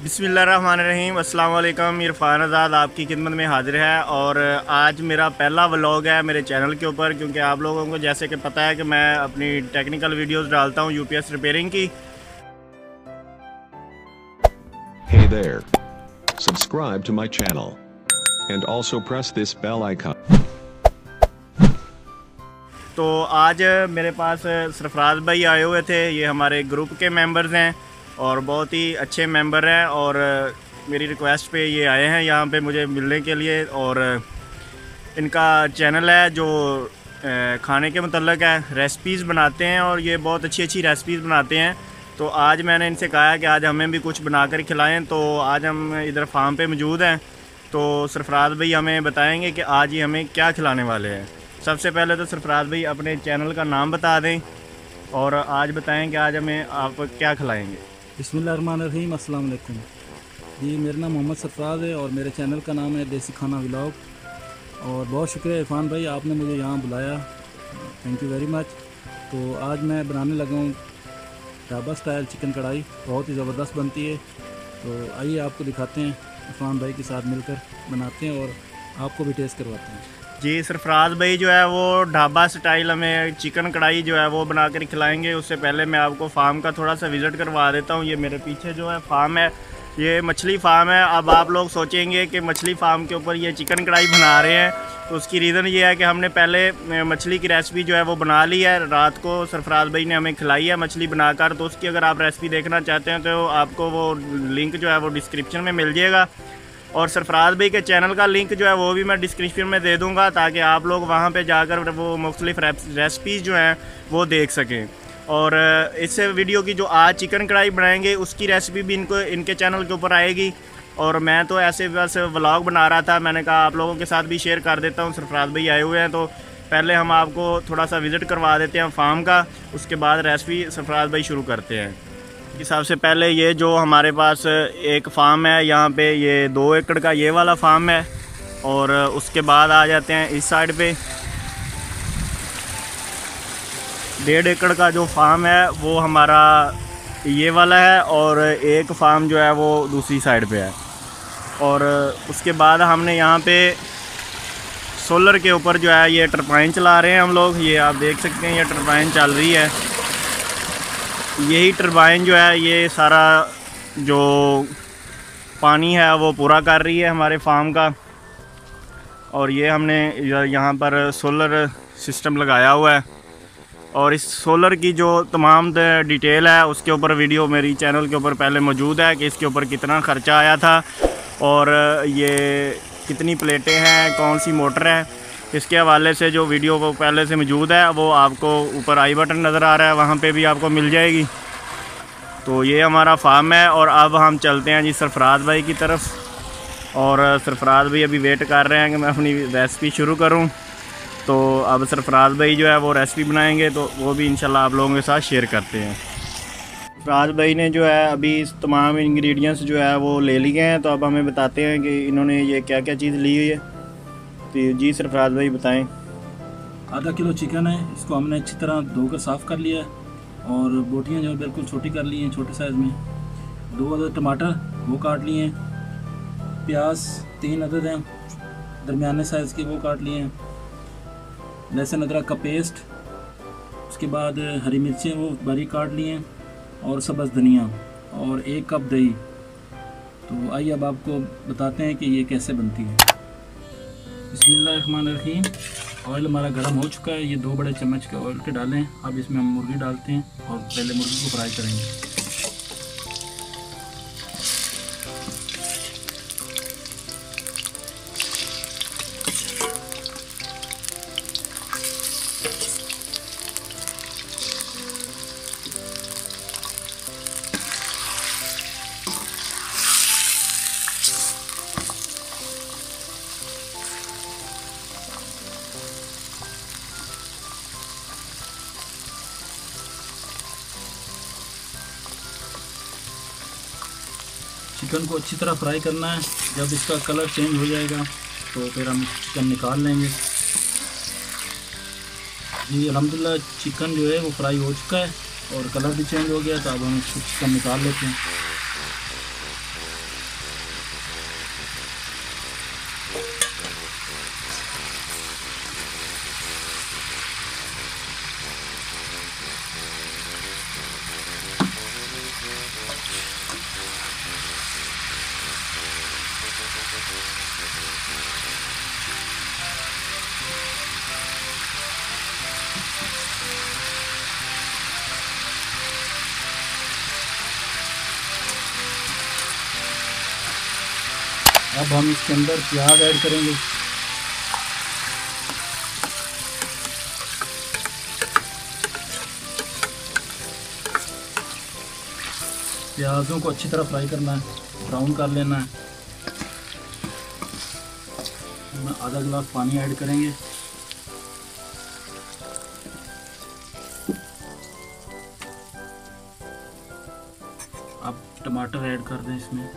बिस्मिल्लाहिर्रहमानिर्रहीम। अस्सलाम वालेकुम। इरफान आज़ाद आपकी खिदमत में हाजिर है और आज मेरा पहला व्लॉग है मेरे चैनल के ऊपर, क्योंकि आप लोगों को जैसे कि पता है कि मैं अपनी टेक्निकल वीडियोस डालता हूं यूपीएस रिपेयरिंग की। Hey there. Subscribe to my channel. And also press this bell icon. तो आज मेरे पास सरफराज भाई आए हुए थे। ये हमारे ग्रुप के मेंबर्स हैं और बहुत ही अच्छे मेंबर हैं और मेरी रिक्वेस्ट पे ये आए हैं यहाँ पे मुझे मिलने के लिए। और इनका चैनल है जो खाने के मतलब है, रेसिपीज़ बनाते हैं और ये बहुत अच्छी अच्छी रेसिपीज़ बनाते हैं। तो आज मैंने इनसे कहा कि आज हमें भी कुछ बना कर खिलाएँ। तो आज हम इधर फार्म पे मौजूद हैं, तो सरफराज भाई हमें बताएँगे कि आज ये हमें क्या खिलाने वाले हैं। सबसे पहले तो सरफराज भाई अपने चैनल का नाम बता दें और आज बताएं कि आज हमें आप क्या खिलाएंगे। बिस्मिल्लाहिर्रहमानिर्रहीम। अस्सलाम वालेकुम जी, मेरा नाम मोहम्मद सरफराज है और मेरे चैनल का नाम है देसी खाना व्लॉग। और बहुत शुक्रिया इरफान भाई, आपने मुझे यहाँ बुलाया, थैंक यू वेरी मच। तो आज मैं बनाने लगा हूँ ढाबा स्टाइल चिकन कढ़ाई, बहुत ही ज़बरदस्त बनती है। तो आइए आपको दिखाते हैं, इरफान भाई के साथ मिलकर बनाते हैं और आपको भी टेस्ट करवाते हैं। जी, सरफराज भाई जो है वो ढाबा स्टाइल हमें चिकन कढ़ाई जो है वो बना कर खिलाएंगे। उससे पहले मैं आपको फार्म का थोड़ा सा विज़िट करवा देता हूँ। ये मेरे पीछे जो है फार्म है, ये मछली फार्म है। अब आप लोग सोचेंगे कि मछली फार्म के ऊपर ये चिकन कढ़ाई बना रहे हैं, तो उसकी रीज़न ये है कि हमने पहले मछली की रेसिपी जो है वो बना ली है। रात को सरफराज भाई ने हमें खिलाई है मछली बनाकर, तो उसकी अगर आप रेसिपी देखना चाहते हैं तो आपको वो लिंक जो है वो डिस्क्रिप्शन में मिल जाएगा। और सरफराज भाई के चैनल का लिंक जो है वो भी मैं डिस्क्रिप्शन में दे दूंगा, ताकि आप लोग वहाँ पे जाकर वो मुख्तलिफ रेसिपीज़ जो हैं वो देख सकें। और इस वीडियो की जो आज चिकन कढ़ाई बनाएंगे उसकी रेसिपी भी इनके चैनल के ऊपर आएगी। और मैं तो ऐसे बस व्लॉग बना रहा था, मैंने कहा आप लोगों के साथ भी शेयर कर देता हूँ। सरफराज भाई आए हुए हैं तो पहले हम आपको थोड़ा सा विज़िट करवा देते हैं फार्म का, उसके बाद रेसिपी सरफराज भाई शुरू करते हैं। सबसे पहले ये जो हमारे पास एक फार्म है, यहाँ पे ये 2 एकड़ का ये वाला फार्म है। और उसके बाद आ जाते हैं इस साइड पे 1.5 एकड़ का जो फार्म है वो हमारा ये वाला है, और एक फार्म जो है वो दूसरी साइड पे है। और उसके बाद हमने यहाँ पे सोलर के ऊपर जो है ये टरबाइन चला रहे हैं हम लोग। ये आप देख सकते हैं, ये टरबाइन चल रही है। यही टरबाइन जो है ये सारा जो पानी है वो पूरा कर रही है हमारे फार्म का। और ये हमने यहाँ पर सोलर सिस्टम लगाया हुआ है, और इस सोलर की जो तमाम डिटेल है उसके ऊपर वीडियो मेरी चैनल के ऊपर पहले मौजूद है कि इसके ऊपर कितना ख़र्चा आया था और ये कितनी प्लेटें हैं, कौन सी मोटर है, इसके हवाले से जो वीडियो वो पहले से मौजूद है वो आपको ऊपर आई बटन नज़र आ रहा है, वहाँ पे भी आपको मिल जाएगी। तो ये हमारा फार्म है। और अब हम चलते हैं जी सरफराज भाई की तरफ, और सरफराज भाई अभी वेट कर रहे हैं कि मैं अपनी रेसिपी शुरू करूँ। तो अब सरफराज भाई जो है वो रेसिपी बनाएंगे, तो वो भी इंशाल्लाह आप लोगों के साथ शेयर करते हैं। सरफराज भाई ने जो है अभी तमाम इंग्रेडिएंट्स जो है वो ले लिए हैं, तो अब हमें बताते हैं कि इन्होंने ये क्या क्या चीज़ ली हुई है। तो जी सरफराज भाई बताएं। आधा किलो चिकन है, इसको हमने अच्छी तरह धोकर साफ़ कर लिया है और बोटियाँ जो बिल्कुल छोटी कर ली हैं, छोटे साइज़ में। 2 अदद टमाटर वो काट लिए हैं, प्याज 3 अदद हैं दरमियाने साइज़ के, वो काट लिए हैं। लहसुन अदरक का पेस्ट, उसके बाद हरी मिर्चें वो बारीक काट लिए हैं, और सब्ज़ धनिया, और 1 कप दही। तो आइए अब आपको बताते हैं कि ये कैसे बनती है। बिस्मिल्लाहिर्रहमानिर्रहीम। ऑयल हमारा गर्म हो चुका है, ये 2 बड़े चम्मच के ऑयल के डालें। अब इसमें हम मुर्गी डालते हैं और पहले मुर्गी को फ्राई करेंगे। चिकन को अच्छी तरह फ्राई करना है। जब इसका कलर चेंज हो जाएगा तो फिर हम चिकन निकाल लेंगे। जी अल्हम्दुलिल्लाह चिकन जो है वो फ्राई हो चुका है और कलर भी चेंज हो गया, तो अब हम इसको चिकन निकाल लेते हैं। अब हम इसके अंदर प्याज ऐड करेंगे। प्याज़ों को अच्छी तरह फ्राई करना है, ब्राउन कर लेना है। आधा गिलास पानी ऐड करेंगे। अब टमाटर ऐड कर दें इसमें।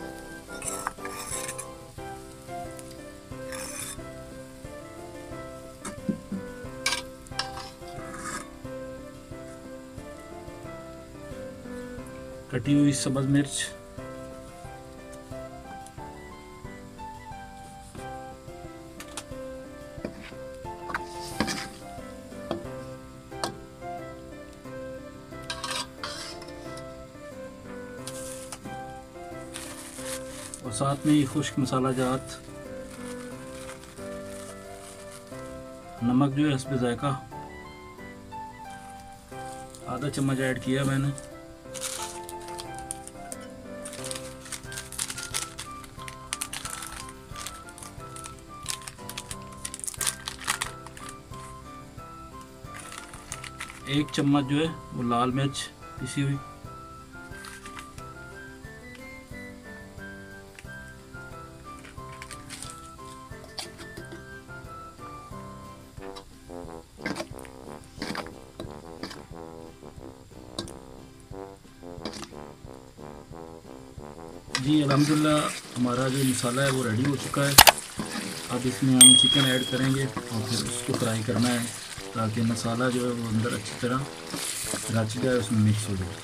कटी हुई सब्ज़ मिर्च, और साथ में ये खुश्क मसाला जात, नमक जो है हस्बे जायका आधा चम्मच ऐड किया मैंने। एक चम्मच जो है वो लाल मिर्च पिसी हुई, जी अल्हम्दुलिल्लाह हमारा जो मसाला है वो रेडी हो चुका है। अब इसमें हम चिकन ऐड करेंगे और फिर उसको फ्राई करना है ताकि मसाला जो है वो अंदर अच्छी तरह रच जाए, उसमें मिक्स हो जाए।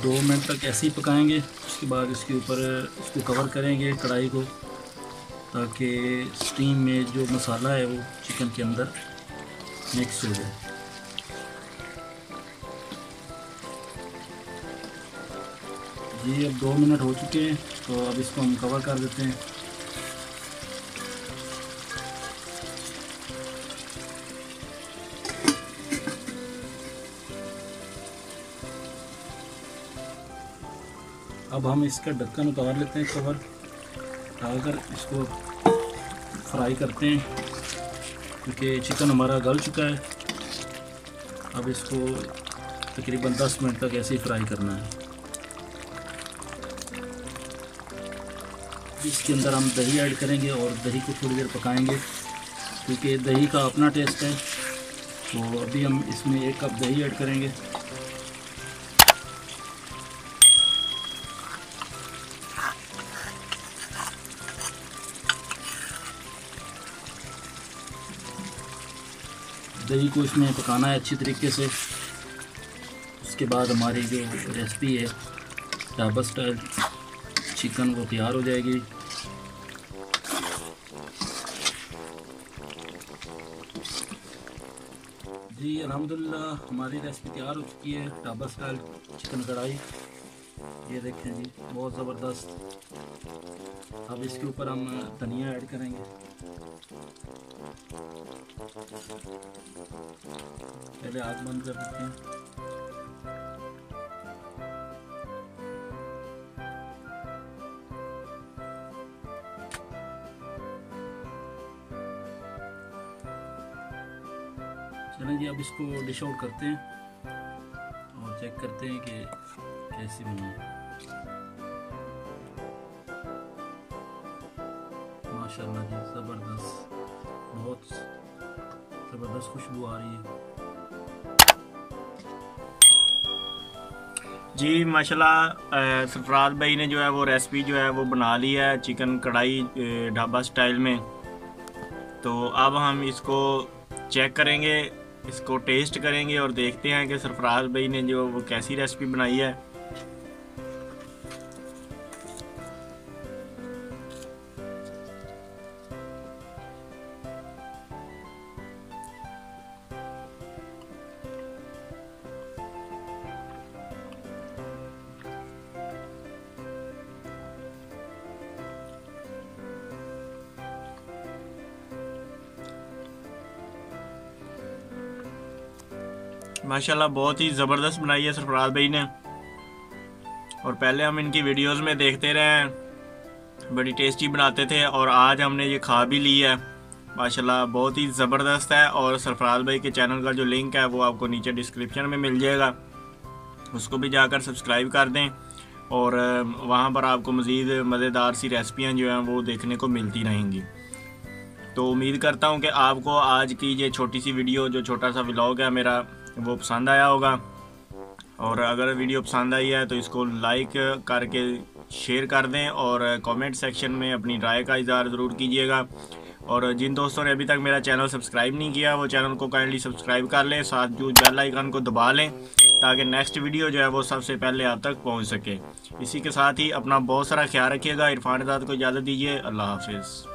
दो मिनट तक ऐसे ही पकाएंगे। उसके बाद इसके ऊपर इसको कवर करेंगे कढ़ाई को, ताकि स्टीम में जो मसाला है वो चिकन के अंदर मिक्स हो जाए। जी अब 2 मिनट हो चुके हैं, तो अब इसको हम कवर कर देते हैं। अब हम इसका ढक्कन उतार लेते हैं, कवर डालकर इसको फ्राई करते हैं, क्योंकि चिकन हमारा गल चुका है। अब इसको तकरीबन 10 मिनट तक ऐसे ही फ्राई करना है। इसके अंदर हम दही ऐड करेंगे और दही को थोड़ी देर पकाएंगे, क्योंकि दही का अपना टेस्ट है। तो अभी हम इसमें 1 कप दही ऐड करेंगे। दही को इसमें पकाना है अच्छी तरीके से। उसके बाद हमारी जो रेसिपी है ढाबा स्टाइल चिकन वो तैयार हो जाएगी। जी अल्हम्दुलिल्लाह हमारी रेसिपी तैयार हो चुकी है, ढाबा स्टाइल चिकन कढ़ाई। ये देखें जी, बहुत ज़बरदस्त। अब इसके ऊपर हम धनिया ऐड करेंगे। पहले आग बंद कर देते हैं। चलें जी, अब इसको डिश आउट करते हैं और चेक करते हैं कि कैसी बनी है। माशाल्लाह जी, ज़बरदस्त, बहुत ज़बरदस्त खुशबू आ रही है। जी माशाल्लाह सरफराज भाई ने जो है वो रेसिपी जो है वो बना ली है चिकन कढ़ाई ढाबा स्टाइल में। तो अब हम इसको चेक करेंगे, इसको टेस्ट करेंगे और देखते हैं कि सरफराज भाई ने जो वो कैसी रेसिपी बनाई है। माशाल्लाह बहुत ही ज़बरदस्त बनाई है सरफराज भाई ने। और पहले हम इनकी वीडियोस में देखते रहे हैं, बड़ी टेस्टी बनाते थे, और आज हमने ये खा भी ली है। माशाल्लाह बहुत ही ज़बरदस्त है। और सरफराज भाई के चैनल का जो लिंक है वो आपको नीचे डिस्क्रिप्शन में मिल जाएगा, उसको भी जाकर सब्सक्राइब कर दें, और वहाँ पर आपको मज़ीद मज़ेदार सी रेसिपियाँ जो हैं वो देखने को मिलती रहेंगी। तो उम्मीद करता हूँ कि आपको आज की ये छोटी सी वीडियो, जो छोटा सा व्लॉग है मेरा, वो पसंद आया होगा। और अगर वीडियो पसंद आई है तो इसको लाइक करके शेयर कर दें, और कमेंट सेक्शन में अपनी राय का इज़हार ज़रूर कीजिएगा। और जिन दोस्तों ने अभी तक मेरा चैनल सब्सक्राइब नहीं किया वो चैनल को काइंडली सब्सक्राइब कर लें, साथ जो बेल आइकन को दबा लें ताकि नेक्स्ट वीडियो जो है वो सबसे पहले आप तक पहुंच सके। इसी के साथ ही अपना बहुत सारा ख्याल रखिएगा। इरफान आज़ाद को इजाज़त दीजिए। अल्लाह हाफिज़।